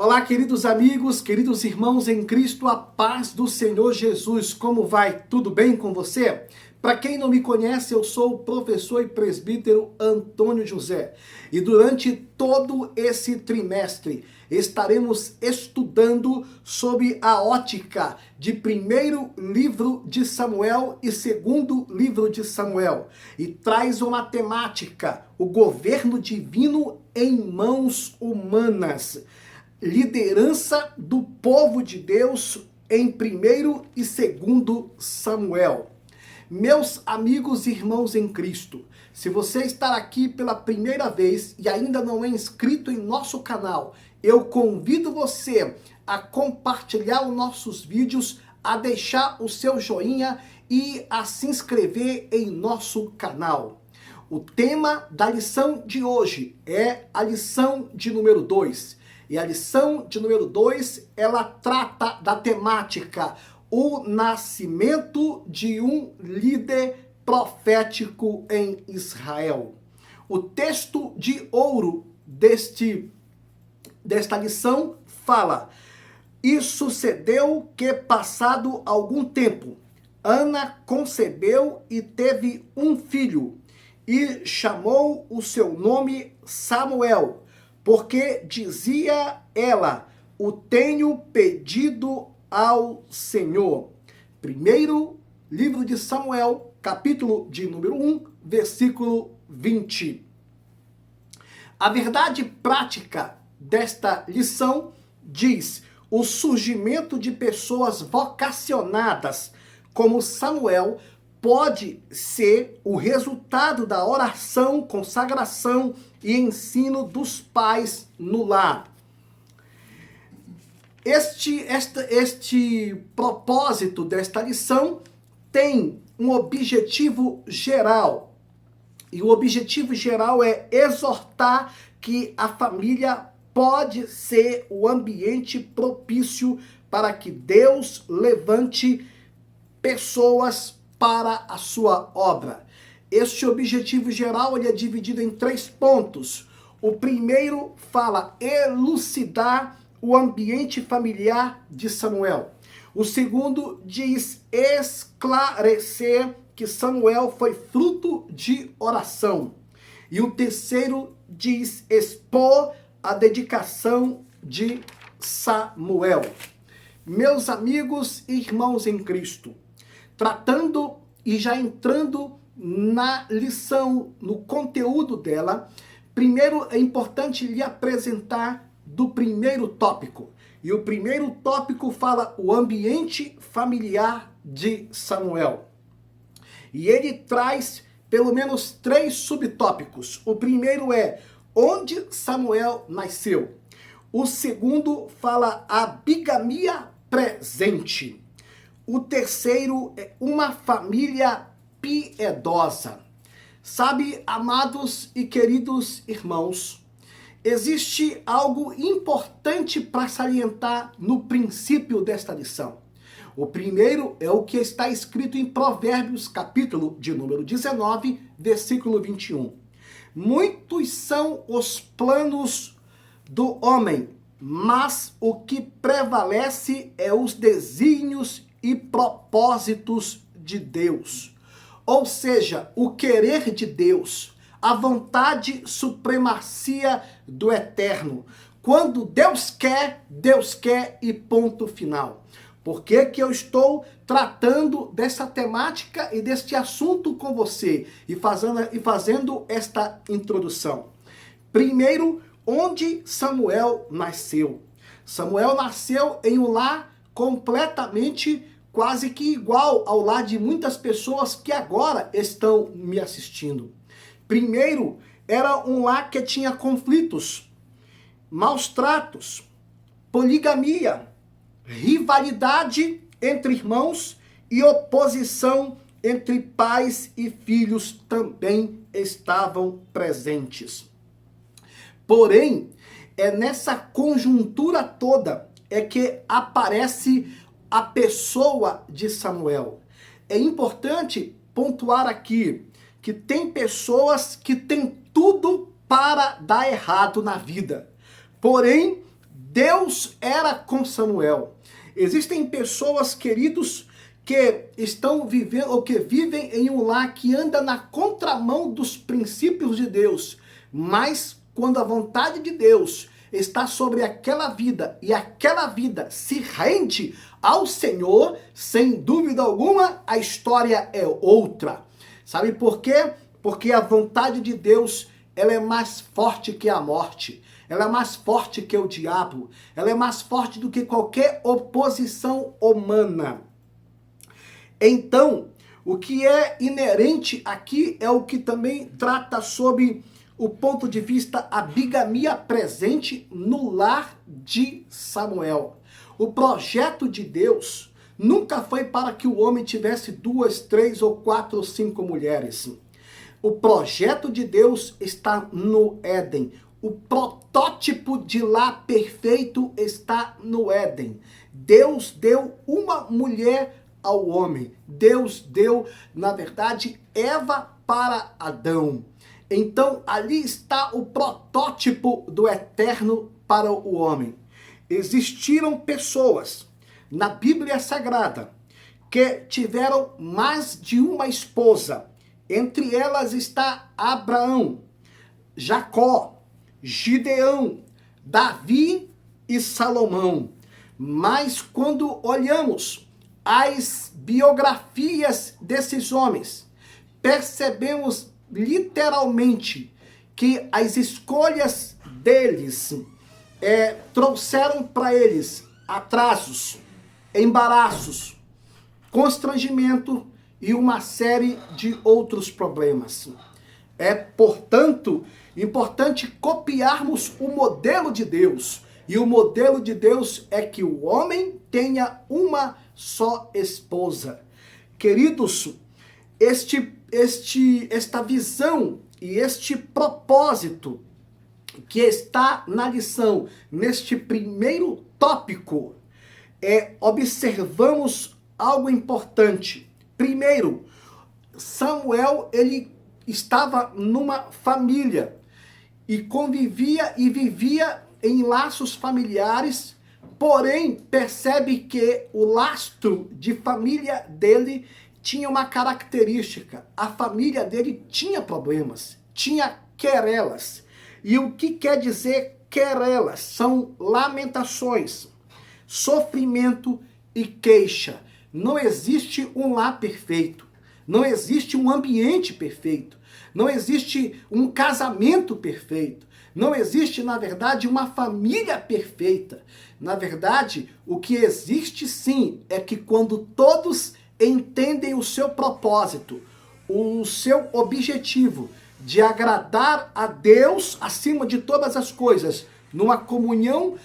Olá, queridos amigos, queridos irmãos em Cristo, a paz do Senhor Jesus. Como vai? Tudo bem com você? Para quem não me conhece, eu sou o professor e presbítero Antônio José. E durante todo esse trimestre estaremos estudando sobre a ótica de primeiro livro de Samuel e segundo livro de Samuel. E traz uma temática, o governo divino em mãos humanas. Liderança do povo de Deus em 1º e 2º Samuel. Meus amigos e irmãos em Cristo, se você está aqui pela primeira vez e ainda não é inscrito em nosso canal, eu convido você a compartilhar os nossos vídeos, a deixar o seu joinha e a se inscrever em nosso canal. O tema da lição de hoje é a lição de número 2. E a lição de número 2, ela trata da temática o nascimento de um líder profético em Israel. O texto de ouro desta lição fala: e sucedeu que, passado algum tempo, Ana concebeu e teve um filho, e chamou o seu nome Samuel, porque dizia ela: o tenho pedido ao Senhor. Primeiro livro de Samuel, capítulo de número 1, versículo 20. A verdade prática desta lição diz: o surgimento de pessoas vocacionadas como Samuel pode ser o resultado da oração, consagração e ensino dos pais no lar. Este propósito desta lição tem um objetivo geral. E o objetivo geral é exortar que a família pode ser o ambiente propício para que Deus levante pessoas para a sua obra. Este objetivo geral ele é dividido em 3 pontos. O primeiro fala elucidar o ambiente familiar de Samuel. O segundo diz esclarecer que Samuel foi fruto de oração. E o terceiro diz expor a dedicação de Samuel. Meus amigos e irmãos em Cristo, tratando e já entrando na lição, no conteúdo dela, primeiro é importante lhe apresentar do primeiro tópico. E o primeiro tópico fala o ambiente familiar de Samuel. E ele traz pelo menos 3 subtópicos. O primeiro é onde Samuel nasceu. O segundo fala a bigamia presente. O terceiro é uma família piedosa. Sabe, amados e queridos irmãos, existe algo importante para salientar no princípio desta lição. O primeiro é o que está escrito em Provérbios, capítulo de número 19, versículo 21. Muitos são os planos do homem, mas o que prevalece é os desígnios e propósitos de Deus. Ou seja, o querer de Deus, a vontade supremacia do eterno. Quando Deus quer e ponto final. Por que que eu estou tratando dessa temática e deste assunto com você e fazendo esta introdução? Primeiro, onde Samuel nasceu? Samuel nasceu em um lar completamente quase que igual ao lar de muitas pessoas que agora estão me assistindo. Primeiro, era um lar que tinha conflitos, maus tratos, poligamia, rivalidade entre irmãos e oposição entre pais e filhos também estavam presentes. Porém, é nessa conjuntura toda é que aparece a pessoa de Samuel. É importante pontuar aqui que tem pessoas que têm tudo para dar errado na vida. Porém, Deus era com Samuel. Existem pessoas, queridos, que estão vivendo ou que vivem em um lar que anda na contramão dos princípios de Deus. Mas quando a vontade de Deus está sobre aquela vida e aquela vida se rende ao Senhor, sem dúvida alguma, a história é outra. Sabe por quê? Porque a vontade de Deus, ela é mais forte que a morte. Ela é mais forte que o diabo. Ela é mais forte do que qualquer oposição humana. Então, o que é inerente aqui é o que também trata sobre o ponto de vista a bigamia presente no lar de Samuel. O projeto de Deus nunca foi para que o homem tivesse 2, 3 ou 4 ou 5 mulheres. O projeto de Deus está no Éden. O protótipo de lar perfeito está no Éden. Deus deu uma mulher ao homem. Deus deu, na verdade, Eva para Adão. Então, ali está o protótipo do eterno para o homem. Existiram pessoas na Bíblia Sagrada que tiveram mais de uma esposa. Entre elas está Abraão, Jacó, Gideão, Davi e Salomão. Mas quando olhamos as biografias desses homens, percebemos literalmente que as escolhas deles trouxeram para eles atrasos, embaraços, constrangimento e uma série de outros problemas. É, portanto, importante copiarmos o modelo de Deus. E o modelo de Deus é que o homem tenha uma só esposa. Queridos, esta visão e este propósito que está na lição, neste primeiro tópico, observamos algo importante. Primeiro, Samuel, ele estava numa família e convivia e vivia em laços familiares, porém percebe que o lastro de família dele tinha uma característica. A família dele tinha problemas, tinha querelas. E o que quer dizer querelas? São lamentações, sofrimento e queixa. Não existe um lar perfeito. Não existe um ambiente perfeito. Não existe um casamento perfeito. Não existe, na verdade, uma família perfeita. Na verdade, o que existe sim é que quando todos entendem o seu propósito, o seu objetivo de agradar a Deus acima de todas as coisas, numa comunhão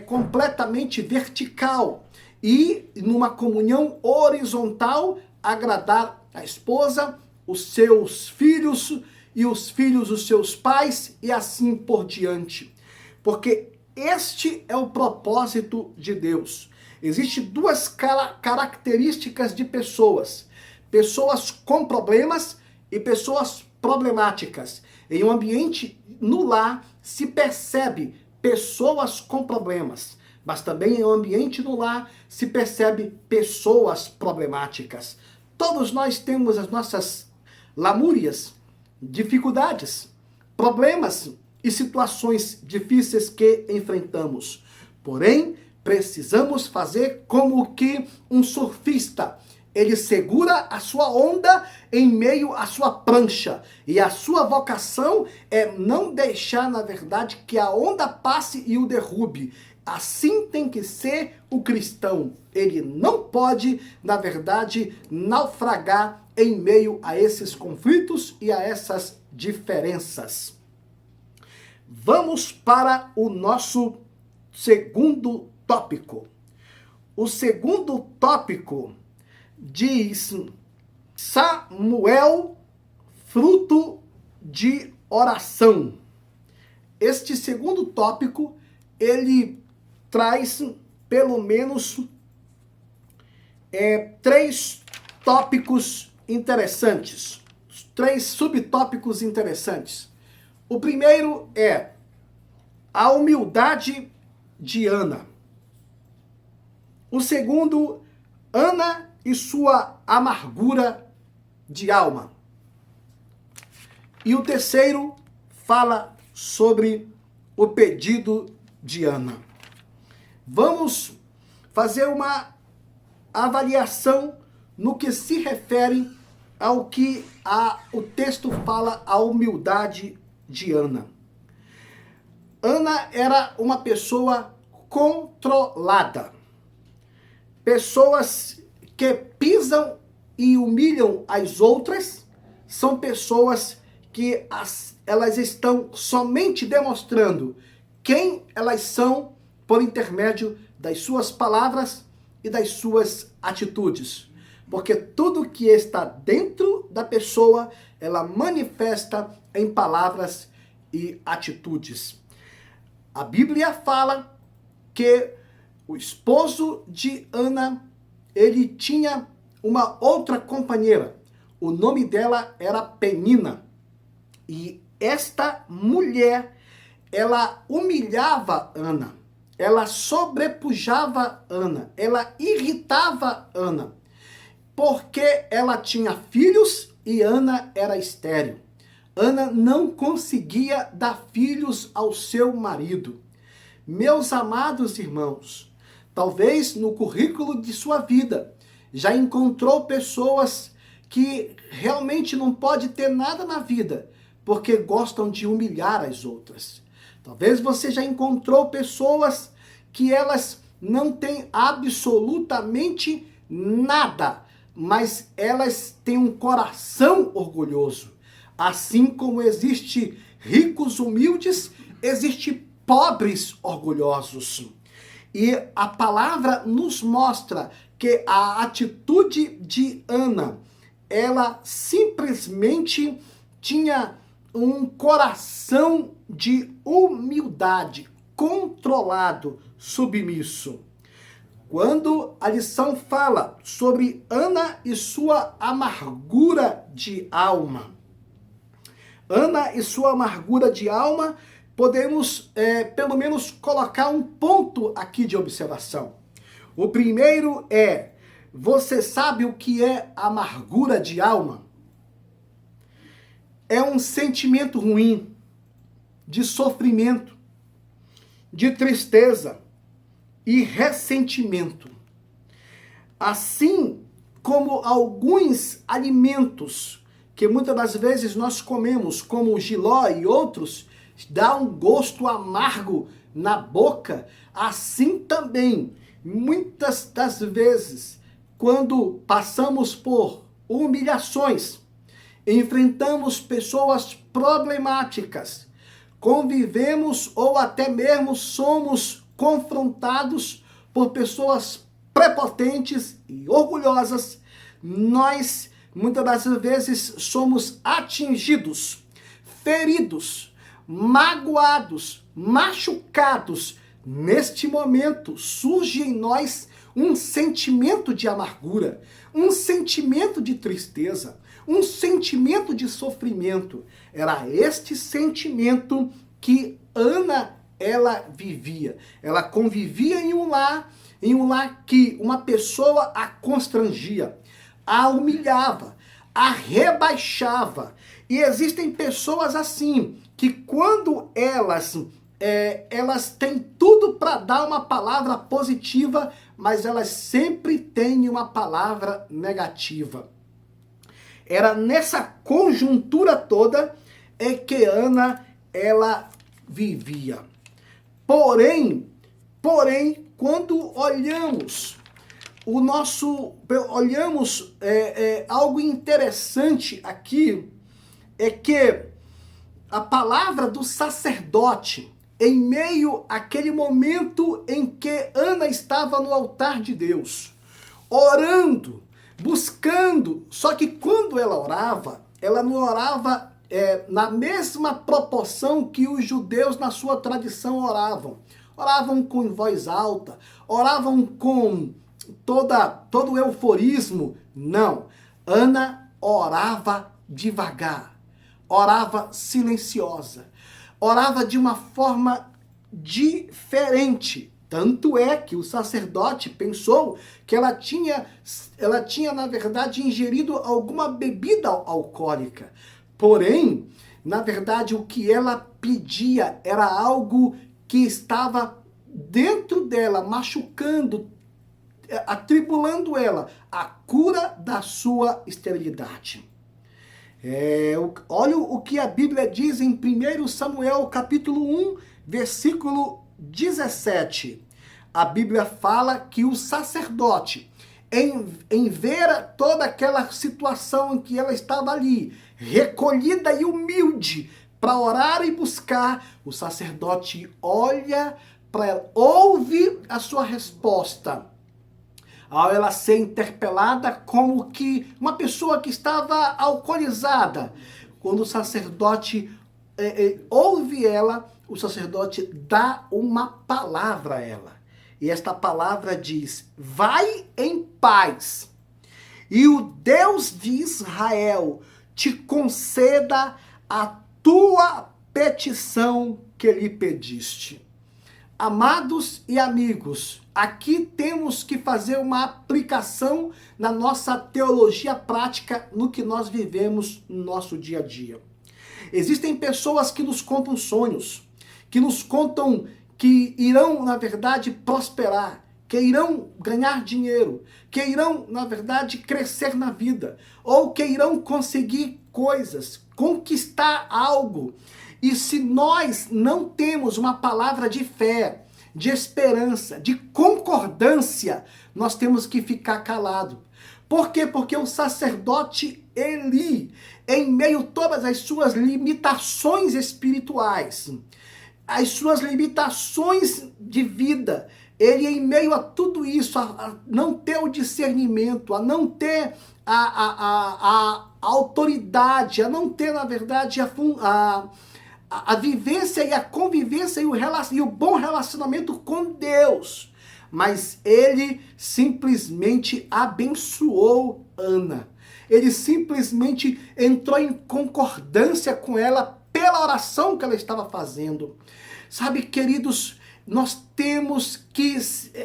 completamente vertical e numa comunhão horizontal, agradar a esposa, os seus filhos e os filhos dos seus pais e assim por diante. Porque este é o propósito de Deus. Existem duas características de pessoas. Pessoas com problemas e pessoas problemáticas. Em um ambiente no lar se percebe pessoas com problemas, mas também em um ambiente no lar se percebe pessoas problemáticas. Todos nós temos as nossas lamúrias, dificuldades, problemas e situações difíceis que enfrentamos. Porém, precisamos fazer como que um surfista. Ele segura a sua onda em meio à sua prancha. E a sua vocação é não deixar, na verdade, que a onda passe e o derrube. Assim tem que ser o cristão. Ele não pode, na verdade, naufragar em meio a esses conflitos e a essas diferenças. Vamos para o nosso segundo tópico. O segundo tópico diz: Samuel, fruto de oração. Este segundo tópico, ele traz pelo menos 3 tópicos interessantes, 3 subtópicos interessantes. O primeiro é a humildade de Ana. O segundo, Ana e sua amargura de alma. E o terceiro fala sobre o pedido de Ana. Vamos fazer uma avaliação no que se refere ao que o texto fala, a humildade de Ana. Ana era uma pessoa controlada. Pessoas que pisam e humilham as outras são pessoas que elas estão somente demonstrando quem elas são por intermédio das suas palavras e das suas atitudes. Porque tudo que está dentro da pessoa, ela manifesta em palavras e atitudes. A Bíblia fala que o esposo de Ana, ele tinha uma outra companheira. O nome dela era Penina. E esta mulher, ela humilhava Ana. Ela sobrepujava Ana. Ela irritava Ana. Porque ela tinha filhos e Ana era estéril. Ana não conseguia dar filhos ao seu marido. Meus amados irmãos, talvez no currículo de sua vida já encontrou pessoas que realmente não pode ter nada na vida porque gostam de humilhar as outras. Talvez você já encontrou pessoas que elas não têm absolutamente nada, mas elas têm um coração orgulhoso. Assim como existe ricos humildes, existe pobres orgulhosos. E a palavra nos mostra que a atitude de Ana, ela simplesmente tinha um coração de humildade, controlado, submisso. Quando a lição fala sobre Ana e sua amargura de alma, Ana e sua amargura de alma, podemos pelo menos colocar um ponto aqui de observação. O primeiro é, você sabe o que é amargura de alma? É um sentimento ruim, de sofrimento, de tristeza e ressentimento. Assim como alguns alimentos que muitas das vezes nós comemos, como o jiló e outros, dá um gosto amargo na boca, assim também, muitas das vezes, quando passamos por humilhações, enfrentamos pessoas problemáticas, convivemos ou até mesmo somos confrontados por pessoas prepotentes e orgulhosas, nós muitas das vezes somos atingidos, feridos, magoados, machucados. Neste momento surge em nós um sentimento de amargura, um sentimento de tristeza, um sentimento de sofrimento. Era este sentimento que Ana, ela vivia. Ela convivia em um lar que uma pessoa a constrangia, a humilhava, a rebaixava. E existem pessoas assim, que quando elas têm tudo para dar uma palavra positiva, mas elas sempre têm uma palavra negativa. Era nessa conjuntura toda que Ana, ela vivia. Porém, quando olhamos algo interessante aqui, é que a palavra do sacerdote, em meio àquele momento em que Ana estava no altar de Deus, orando, buscando, só que quando ela orava, ela não orava na mesma proporção que os judeus na sua tradição oravam. Oravam com voz alta, oravam com todo o euforismo. Não, Ana orava devagar, orava silenciosa, orava de uma forma diferente. Tanto é que o sacerdote pensou que ela tinha, na verdade, ingerido alguma bebida alcoólica. Porém, na verdade, o que ela pedia era algo que estava dentro dela, machucando, atribulando ela, a cura da sua esterilidade. Olha o que a Bíblia diz em 1 Samuel, capítulo 1, versículo 17. A Bíblia fala que o sacerdote, em ver toda aquela situação em que ela estava ali, recolhida e humilde, para orar e buscar, o sacerdote olha para ela, ouve a sua resposta, ao ela ser interpelada como que uma pessoa que estava alcoolizada. Quando o sacerdote ouve ela, o sacerdote dá uma palavra a ela. E esta palavra diz: vai em paz, e o Deus de Israel te conceda a tua petição que lhe pediste. Amados e amigos, aqui temos que fazer uma aplicação na nossa teologia prática, no que nós vivemos no nosso dia a dia. Existem pessoas que nos contam sonhos, que nos contam que irão, na verdade, prosperar, que irão ganhar dinheiro, que irão, na verdade, crescer na vida, ou que irão conseguir coisas, conquistar algo. E se nós não temos uma palavra de fé, de esperança, de concordância, nós temos que ficar calado. Por quê? Porque o sacerdote Eli, em meio a todas as suas limitações espirituais, as suas limitações de vida, ele em meio a tudo isso, a não ter o discernimento, a não ter a autoridade, a não ter, na verdade, a vivência e a convivência e o bom relacionamento com Deus. Mas ele simplesmente abençoou Ana. Ele simplesmente entrou em concordância com ela pela oração que ela estava fazendo. Sabe, queridos, nós temos que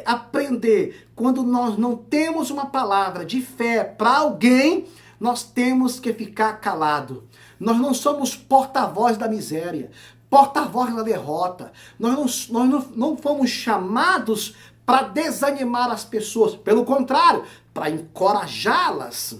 aprender, quando nós não temos uma palavra de fé para alguém, nós temos que ficar calado. Nós não somos porta-voz da miséria, porta-voz da derrota. Nós não fomos chamados para desanimar as pessoas, pelo contrário, para encorajá-las.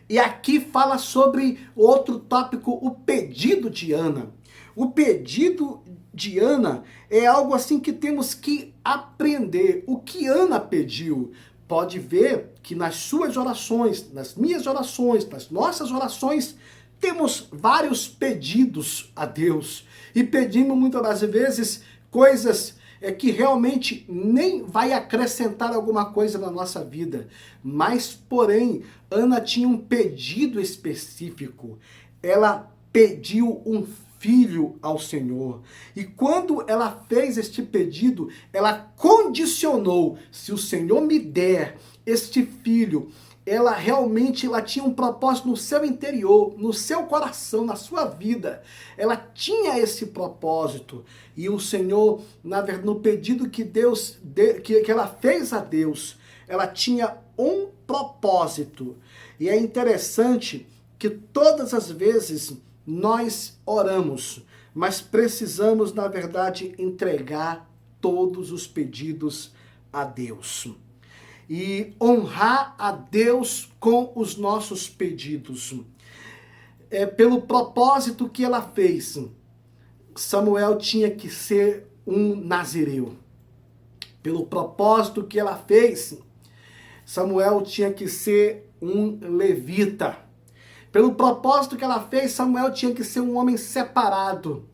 E aqui fala sobre outro tópico, o pedido de Ana. O pedido de Ana é algo assim que temos que aprender. O que Ana pediu? Pode ver que nas suas orações, nas minhas orações, nas nossas orações, temos vários pedidos a Deus. E pedimos muitas das vezes coisas que realmente nem vai acrescentar alguma coisa na nossa vida. Mas, porém, Ana tinha um pedido específico. Ela pediu um filho ao Senhor. E quando ela fez este pedido, ela condicionou: se o Senhor me der este filho, ela realmente tinha um propósito no seu interior, no seu coração, na sua vida. Ela tinha esse propósito. E o Senhor, no pedido que que ela fez a Deus, ela tinha um propósito. E é interessante que todas as vezes nós oramos, mas precisamos, na verdade, entregar todos os pedidos a Deus. E honrar a Deus com os nossos pedidos. Pelo propósito que ela fez, Samuel tinha que ser um nazireu. Pelo propósito que ela fez, Samuel tinha que ser um levita. Pelo propósito que ela fez, Samuel tinha que ser um homem separado.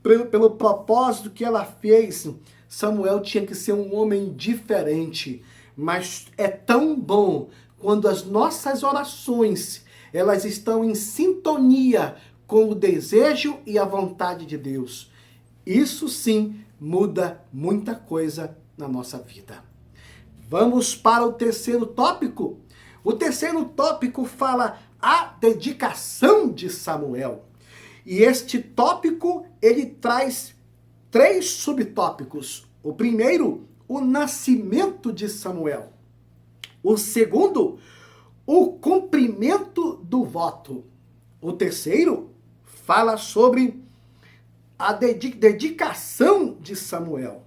Pelo propósito que ela fez, Samuel tinha que ser um homem diferente. Mas é tão bom quando as nossas orações, elas estão em sintonia com o desejo e a vontade de Deus. Isso sim muda muita coisa na nossa vida. Vamos para o terceiro tópico. O terceiro tópico fala a dedicação de Samuel. E este tópico, ele traz 3 subtópicos. O primeiro, o nascimento de Samuel. O segundo, o cumprimento do voto. O terceiro, fala sobre a dedicação de Samuel.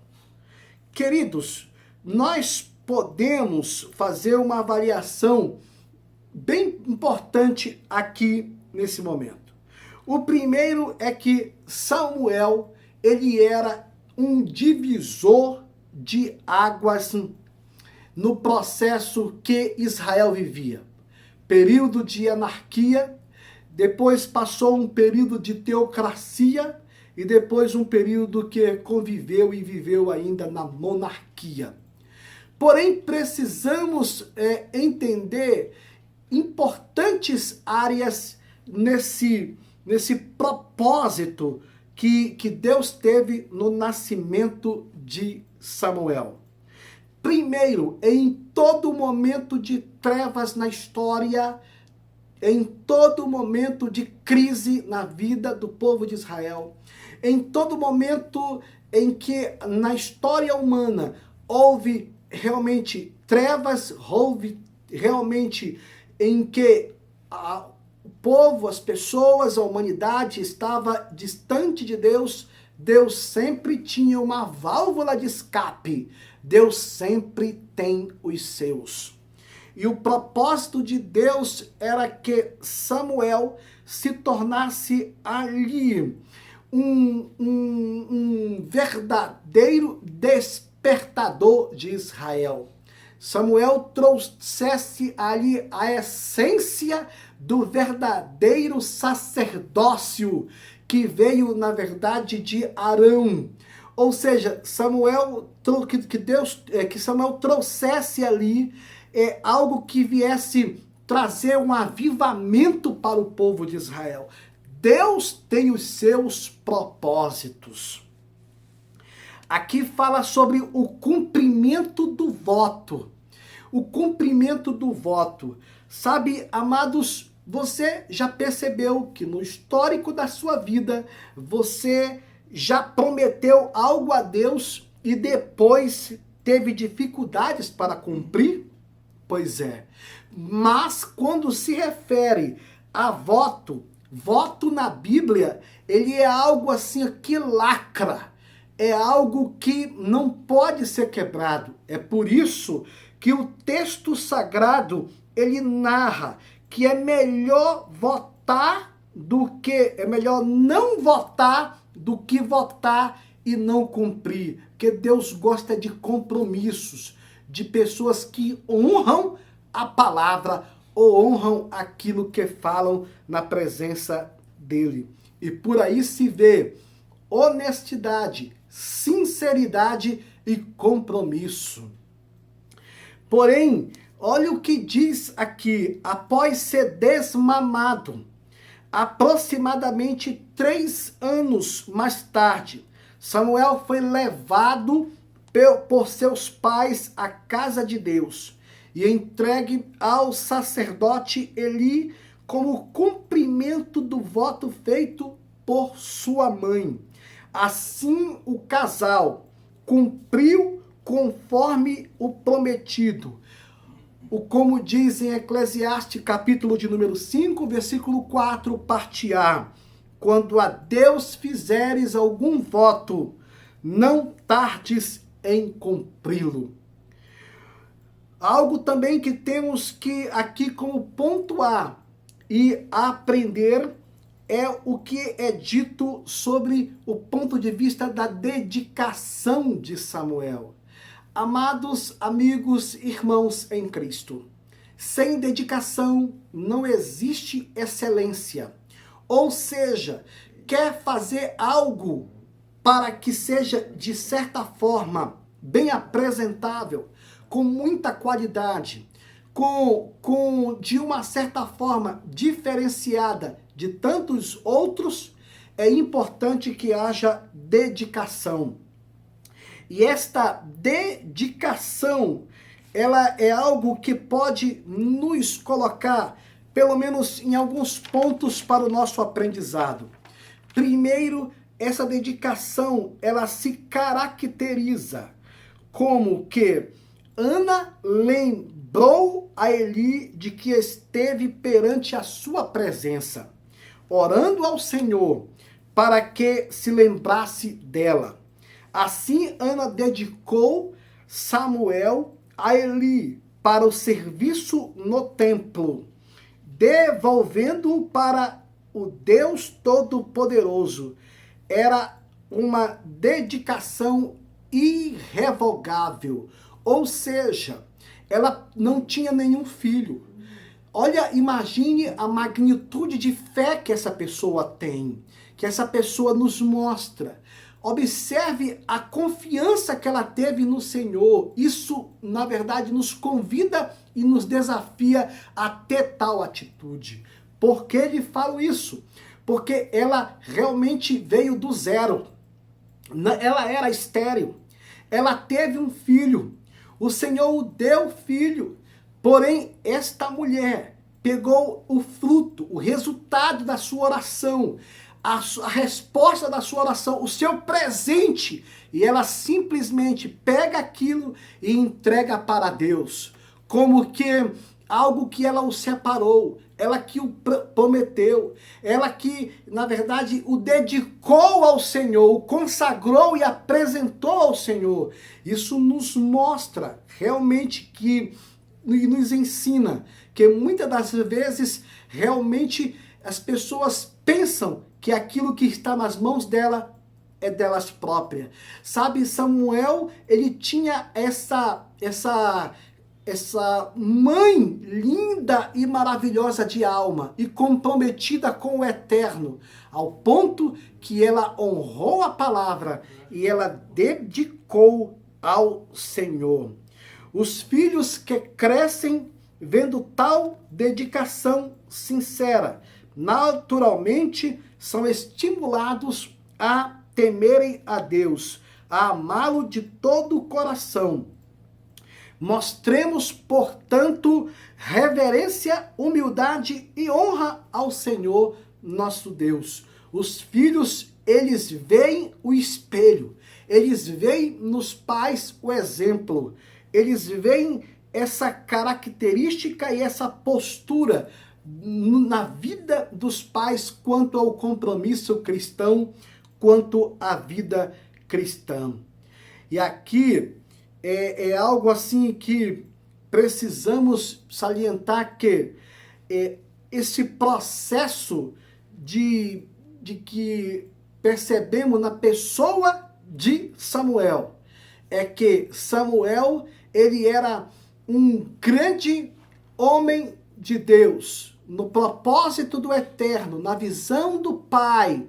Queridos, nós podemos fazer uma avaliação bem importante aqui nesse momento. O primeiro é que Samuel, ele era um divisor de águas no processo que Israel vivia. Período de anarquia, depois passou um período de teocracia e depois um período que conviveu e viveu ainda na monarquia. Porém, precisamos entender importantes áreas nesse propósito que Deus teve no nascimento de Samuel. Primeiro, em todo momento de trevas na história, em todo momento de crise na vida do povo de Israel, em todo momento em que na história humana houve realmente trevas, houve realmente em que o povo, as pessoas, a humanidade estava distante de Deus, Deus sempre tinha uma válvula de escape. Deus sempre tem os seus. E o propósito de Deus era que Samuel se tornasse ali um verdadeiro despertador de Israel. Samuel trouxesse ali a essência do verdadeiro sacerdócio que veio, na verdade, de Arão. Ou seja, Samuel trouxesse ali algo que viesse trazer um avivamento para o povo de Israel. Deus tem os seus propósitos. Aqui fala sobre o cumprimento do voto. O cumprimento do voto. Sabe, amados, você já percebeu que no histórico da sua vida, você já prometeu algo a Deus e depois teve dificuldades para cumprir? Pois é. Mas quando se refere a voto, voto na Bíblia, ele é algo assim que lacra. É algo que não pode ser quebrado. É por isso que o texto sagrado, ele narra que é melhor não votar do que votar e não cumprir. Porque Deus gosta de compromissos, de pessoas que honram a palavra ou honram aquilo que falam na presença dele. E por aí se vê honestidade, sinceridade e compromisso. Porém, olha o que diz aqui: após ser desmamado, aproximadamente 3 anos mais tarde, Samuel foi levado por seus pais à casa de Deus e entregue ao sacerdote Eli como cumprimento do voto feito por sua mãe. Assim o casal cumpriu conforme o prometido. Como diz em Eclesiastes, capítulo de número 5, versículo 4, parte A. Quando a Deus fizeres algum voto, não tardes em cumpri-lo. Algo também que temos que aqui como pontuar e aprender é o que é dito sobre o ponto de vista da dedicação de Samuel. Amados amigos, irmãos em Cristo, sem dedicação não existe excelência. Ou seja, quer fazer algo para que seja, de certa forma, bem apresentável, com muita qualidade, de uma certa forma diferenciada de tantos outros, é importante que haja dedicação. E esta dedicação, ela é algo que pode nos colocar, pelo menos em alguns pontos, para o nosso aprendizado. Primeiro, essa dedicação, ela se caracteriza como que Ana lembrou a Eli de que esteve perante a sua presença, orando ao Senhor para que se lembrasse dela. Assim, Ana dedicou Samuel a Eli para o serviço no templo, devolvendo-o para o Deus Todo-Poderoso. Era uma dedicação irrevogável, ou seja, ela não tinha nenhum filho. Olha, imagine a magnitude de fé que essa pessoa tem, que essa pessoa nos mostra. Observe a confiança que ela teve no Senhor. Isso, na verdade, nos convida e nos desafia a ter tal atitude. Por que lhe falo isso? Porque ela realmente veio do zero. Ela era estéril. Ela teve um filho. O Senhor o deu filho. Porém, esta mulher pegou o fruto, o resultado da sua oração, a resposta da sua oração, o seu presente, e ela simplesmente pega aquilo e entrega para Deus, como que algo que ela o separou, ela que o prometeu, ela que, na verdade, o dedicou ao Senhor, o consagrou e apresentou ao Senhor. Isso nos mostra realmente que, e nos ensina que muitas das vezes realmente as pessoas pensam que aquilo que está nas mãos dela é delas próprias. Sabe, Samuel, ele tinha essa mãe linda e maravilhosa de alma e comprometida com o eterno, ao ponto que ela honrou a palavra e ela dedicou ao Senhor. Os filhos que crescem vendo tal dedicação sincera, naturalmente são estimulados a temerem a Deus, a amá-lo de todo o coração. Mostremos, portanto, reverência, humildade e honra ao Senhor nosso Deus. Os filhos, eles veem o espelho, eles veem nos pais o exemplo, eles veem essa característica e essa postura na vida dos pais quanto ao compromisso cristão, quanto à vida cristã. E aqui é algo assim que precisamos salientar, que esse processo de que percebemos na pessoa de Samuel, é que Samuel, ele era um grande homem de Deus, no propósito do eterno, na visão do Pai,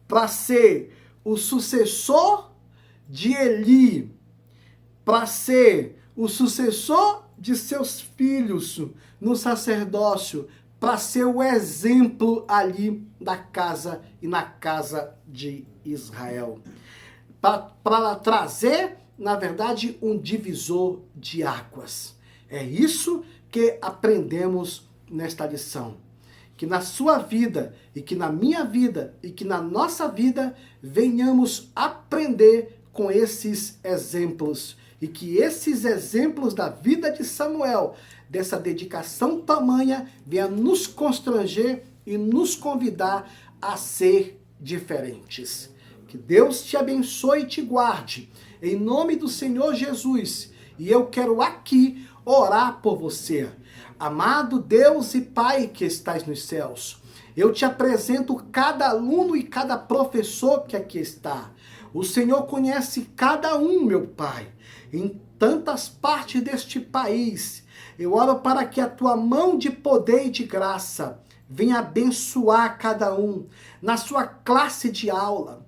para ser o sucessor de Eli, para ser o sucessor de seus filhos no sacerdócio, para ser o exemplo ali da casa e na casa de Israel. Para trazer, na verdade, um divisor de águas. É isso que aprendemos nesta lição. Que na sua vida, e que na minha vida, e que na nossa vida, venhamos aprender com esses exemplos. E que esses exemplos da vida de Samuel, dessa dedicação tamanha, venha nos constranger e nos convidar a ser diferentes. Que Deus te abençoe e te guarde, em nome do Senhor Jesus. E eu quero aqui orar por você. Amado Deus e Pai que estás nos céus, eu te apresento cada aluno e cada professor que aqui está. O Senhor conhece cada um, meu Pai, em tantas partes deste país. Eu oro para que a tua mão de poder e de graça venha abençoar cada um na sua classe de aula,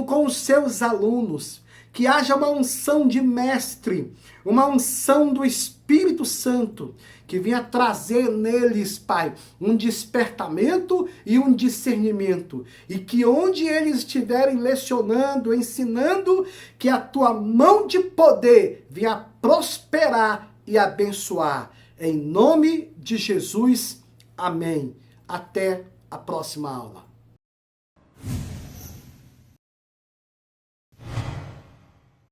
com os seus alunos, que haja uma unção de mestre, uma unção do Espírito Santo, que venha trazer neles, Pai, um despertamento e um discernimento, e que onde eles estiverem lecionando, ensinando, que a tua mão de poder venha prosperar e abençoar. Em nome de Jesus, amém. Até a próxima aula.